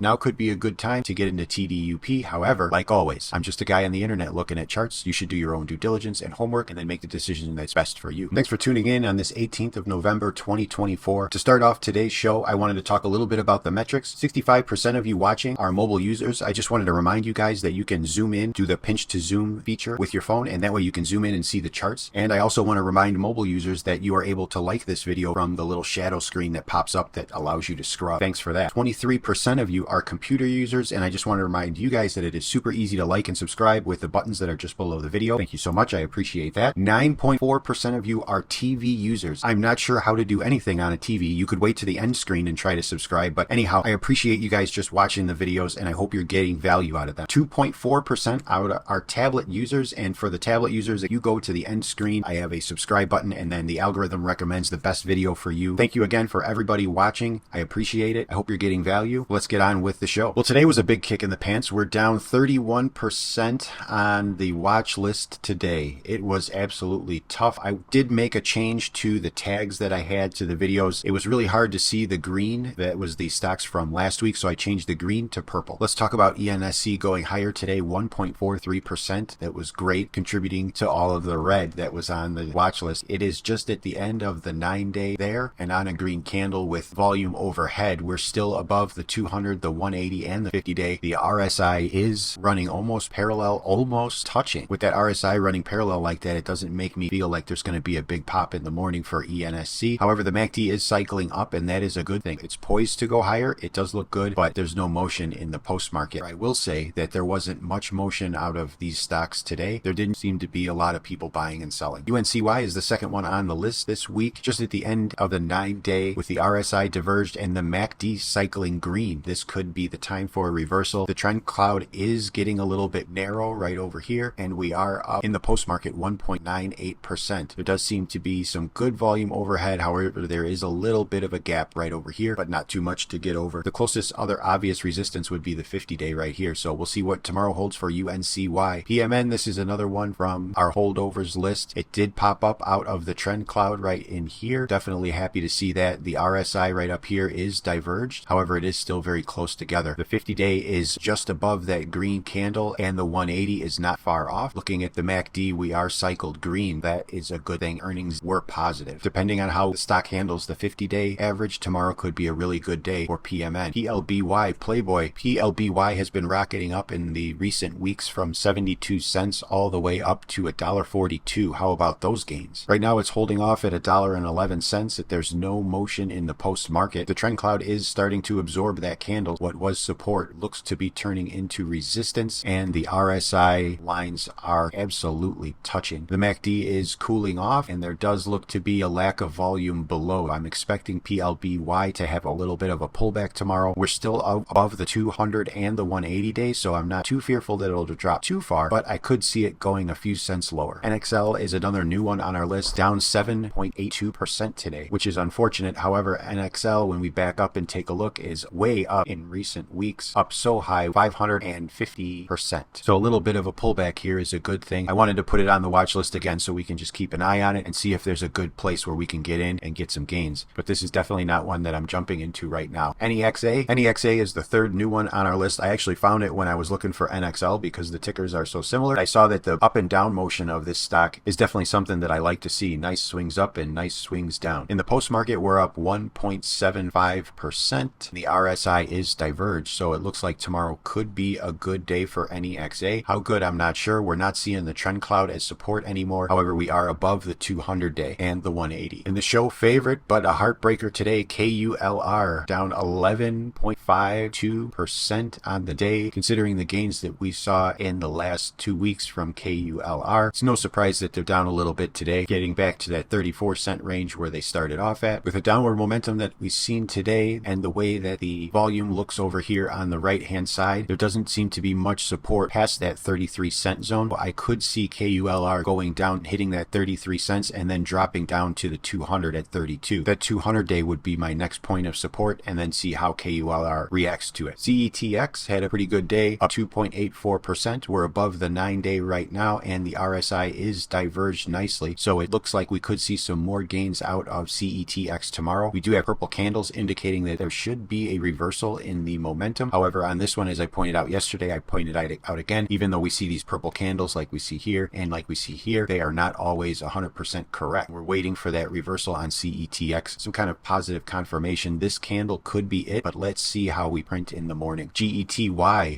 Now could be a good time to get into TDUP. However, like always, I'm just a guy on the internet looking at charts. You should do your own due diligence and homework and then make the decision that's best for you. Thanks for tuning in on this 18th of November 2024. To start off today's show, I wanted to talk a little bit about the metrics. 65% of you watching are mobile users. I just wanted to remind you guys that you can zoom in, do the pinch to zoom feature with your phone, and that way you can zoom in and see the charts. And I also want to remind mobile users that you are able to like this video from the little shadow screen that pops up that allows you to scrub. Thanks for that. 23% of you are computer users, and I just want to remind you guys that it is super easy to like and subscribe with the buttons that are just below the video. Thank you so much. I appreciate that. 9.4% of you are TV users. I'm not sure how to do anything on a TV. You could wait to the end screen and try to subscribe, but anyhow, I appreciate you guys just watching the videos, and I hope you're getting value out of them. 2.4% out are tablet users, and for the tablet users, if you go to the end screen, I have a subscribe button, and then the algorithm recommends the best video for you. Thank you again for everybody watching. I appreciate it. I hope you're getting value. Let's get on with the show. Well, today was a big kick in the pants. We're down 31% on the watch list today. It was absolutely tough. I did make a change to the tags that I had to the videos. It was really hard to see the green. That was the stocks from last week, so I changed the green to purple. Let's talk about ENSC going higher today, 1.43%. That was great, contributing to all of the red that was on the watch list. It is just at the end of the 9-day there, and on a green candle with volume overhead, we're still above the 200, the 180, and the 50-day. The RSI is running almost parallel, almost touching. With that RSI running parallel like that, it doesn't make me feel like there's going to be a big pop in the morning for ENSC. However, the MACD is cycling up, and that is a good thing. It's poised to go higher. It does look good, but there's no motion in the post market. I will say that there wasn't much motion out of these stocks today. There didn't seem to be a lot of people buying and selling. UNCY is the second one on the list this week, just at the end of the 9-day with the RSI diverged and the MACD cycling green. This could be the time for a reversal. The trend cloud is getting a little bit narrow right over here, and we are up in the post market 1.98%. There does seem to be some good volume overhead. However, there is a little bit of a gap right over here, but not too much to get over. The closest other obvious resistance would be the 50-day right here. So we'll see what tomorrow holds for UNCY PMN. This is another one from our holdovers list. It did pop up out of the trend cloud right in here. Definitely happy to see that. The RSI right up here is diverged. However, it is still very close together. The 50-day is just above that green candle, and the 180 is not far off. Looking at the MACD, we are cycled green. That is a good thing. Earnings were positive. Depending on how the stock handles the 50-day average, tomorrow could be a really good day for PMN. PLBY PLBY. PLBY has been rocketing up in the recent weeks from 72 cents all the way up to $1.42. How about those gains? Right now it's holding off at $1.11. If there's no motion in the post market, the trend cloud is starting to absorb that candle. What was support looks to be turning into resistance, and the RSI lines are absolutely touching. The MACD is cooling off, and there does look to be a lack of volume below. I'm expecting PLBY to have a little bit of a pullback tomorrow. We're still above the 200 and the 180 days, so I'm not too fearful that it'll drop too far, but I could see it going a few cents lower. NXL is another new one on our list, down 7.82% today, which is unfortunate. However, NXL, when we back up and take a look, is way up in recent weeks, up so high, 550%. So a little bit of a pullback here is a good thing. I wanted to put it on the watch list again so we can just keep an eye on it and see if there's a good place where we can get in and get some gains. But this is definitely not one that I'm jumping into right now. NEXA. NEXA is the third new one on our list. I actually found it when I was looking for NXL because the tickers are so similar. I saw that the up and down motion of this stock is definitely something that I like to see. Nice swings up and nice swings down. In the post market, we're up 1.75%. The RSI is diverged, so it looks like tomorrow could be a good day for NEXA. How good, I'm not sure. We're not seeing the trend cloud as support anymore. However, we are above the 200-day and the 180. In the show favorite, but a heartbreaker today, KULR down 11.52% on the day, considering the gains that we saw in the last 2 weeks from KULR. It's no surprise that they're down a little bit today, getting back to that 34-cent range where they started off at. With the downward momentum that we've seen today and the way that the volume looks over here on the right-hand side, there doesn't seem to be much support past that 33-cent zone. I could see KULR going down, hitting that 33 cents, and then dropping down to the 200 at 32. That 200-day would be my next point of support, and then see how KULR reacts to it. CETX had a pretty good day, up 2.84%. We're above the 9-day right now, and the RSI is diverged nicely, so it looks like we could see some more gains out of CETX tomorrow. We do have purple candles indicating that there should be a reversal in the momentum. However, on this one, as I pointed out yesterday, I pointed out again, even though we see these purple candles like we see here and like we see here, they are not always 100% correct. We're waiting for that reversal on CETX, some kind of positive confirmation. This candle could be it, but let's see how we print in the morning. GETY,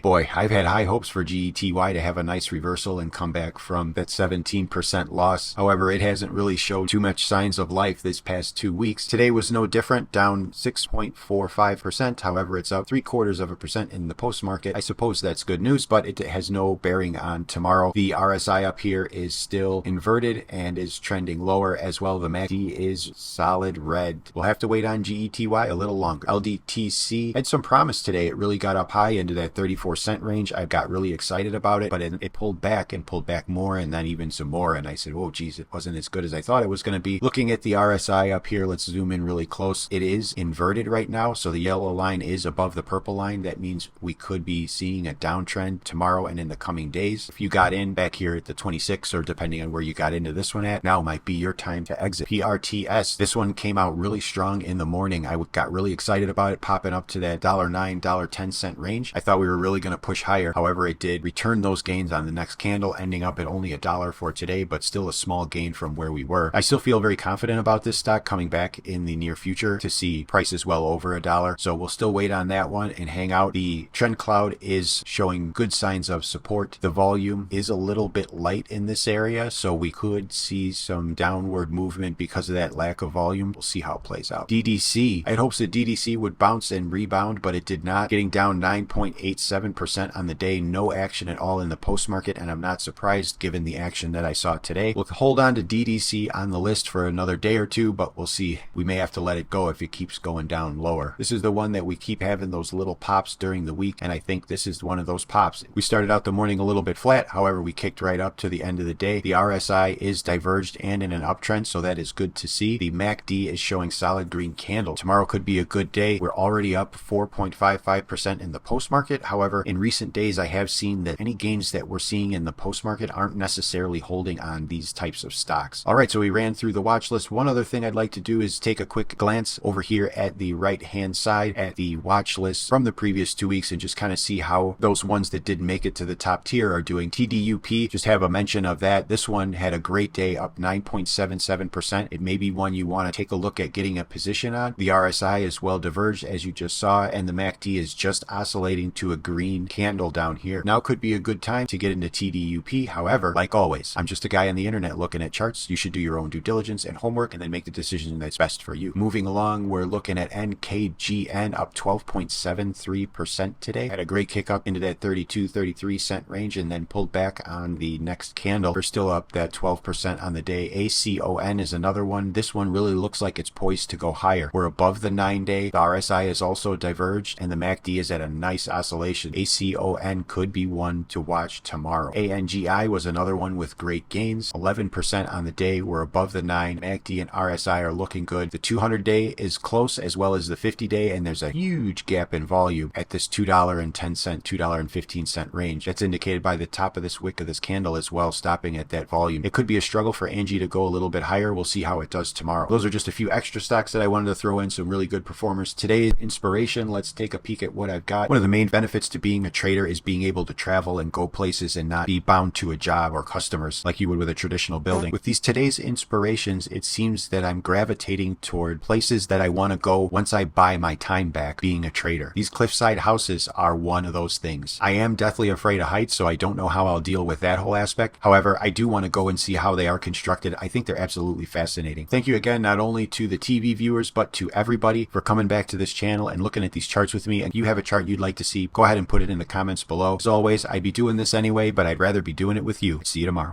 boy, I've had high hopes for GETY to have a nice reversal and come back from that 17% loss. However, it hasn't really showed too much signs of life this past 2 weeks. Today was no different, down 6.45%. However, it's up 0.75% in the post market. I suppose that's good news, but it has no bearing on tomorrow. The RSI up here is still inverted and is trending lower as well. The MACD is solid red. We'll have to wait on GETY a little longer. LDTC had some promise today. It really got up high into that 34-cent range. I got really excited about it, but it pulled back and pulled back more and then even some more. And I said, oh, geez, it wasn't as good as I thought it was going to be. Looking at the RSI up here, let's zoom in really close. It is inverted right now. So the yellow line is above the purple line. That means we could be seeing a downtrend tomorrow and in the coming days. If you got in back here at the 26, or depending on where you got into this one at, now might be your time to exit. PRTS, this one came out really strong in the morning. I got really excited about it, popping up to that $1.09, $1.10 range. I thought we were really going to push higher. However, it did return those gains on the next candle, ending up at only $1 for today, but still a small gain from where we were. I still feel very confident about this stock coming back in the near future to see prices well over $1. So we'll still wait on that one and hang out. The trend cloud is showing good signs of support. The volume is a little bit light in this area, so we could see some downward movement because of that lack of volume. We'll see how it plays out. DDC, I had hopes that DDC would bounce and rebound, but it did not, getting down 9.87% on the day. No action at all in the post market, and I'm not surprised given the action that I saw today. We'll hold on to DDC on the list for another day or two, but we'll see. We may have to let it go if it keeps going down lower. This is the one that we keep having those little pops during the week, and I think this is one of those pops. We started out the morning a little bit flat. However, we kicked right up to the end of the day. The RSI is diverged and in an uptrend, so that is good to see. The MACD is showing solid green candle. Tomorrow could be a good day. We're already up 4.55% in the post market. However, in recent days, I have seen that any gains that we're seeing in the post market aren't necessarily holding on these types of stocks. All right, so we ran through the watch list. One other thing I'd like to do is take a quick glance over here at the right hand side at the watch list from the previous 2 weeks and just kind of see how those ones that didn't make it to the top tier are doing. TDUP, just have a mention of that. This one had a great day, up 9.77%. It may be one you want to take a look at getting a position on. The RSI is well diverged, as you just saw, and the MACD is just oscillating to a green candle down here. Now could be a good time to get into TDUP. However, like always, I'm just a guy on the internet looking at charts. You should do your own due diligence and homework and then make the decision that's best for you. Moving along, we're looking at NKGN up 12.73% today. Had a great kick up into that 33 cent range and then pulled back on the next candle. We're still up that 12% on the day. ACON is another one. This one really looks like it's poised to go higher. We're above the 9-day. The RSI is also diverged and the MACD is at a nice oscillation. ACON could be one to watch tomorrow. ANGI was another one with great gains. 11% on the day. We're above the 9. MACD and RSI are looking good. The 200-day is close as well as the 50-day, and there's a huge gap in volume at this $2.10, $2.15 range. That's indicated by the top of this wick of this candle as well, stopping at that volume. It could be a struggle for Angie to go a little bit higher. We'll see how it does tomorrow. Those are just a few extra stocks that I wanted to throw in, some really good performers. Today's inspiration, let's take a peek at what I've got. One of the main benefits to being a trader is being able to travel and go places and not be bound to a job or customers like you would with a traditional building. With these today's inspirations, it seems that I'm gravitating toward places that I want to go once I buy my time back being a trader. These cliffside houses are one of those things. I am deathly afraid of heights, so I don't know how I'll deal with that whole aspect. However, I do want to go and see how they are constructed. I think they're absolutely fascinating. Thank you again, not only to the TV viewers, but to everybody for coming back to this channel and looking at these charts with me. And if you have a chart you'd like to see, go ahead and put it in the comments below. As always, I'd be doing this anyway, but I'd rather be doing it with you. See you tomorrow.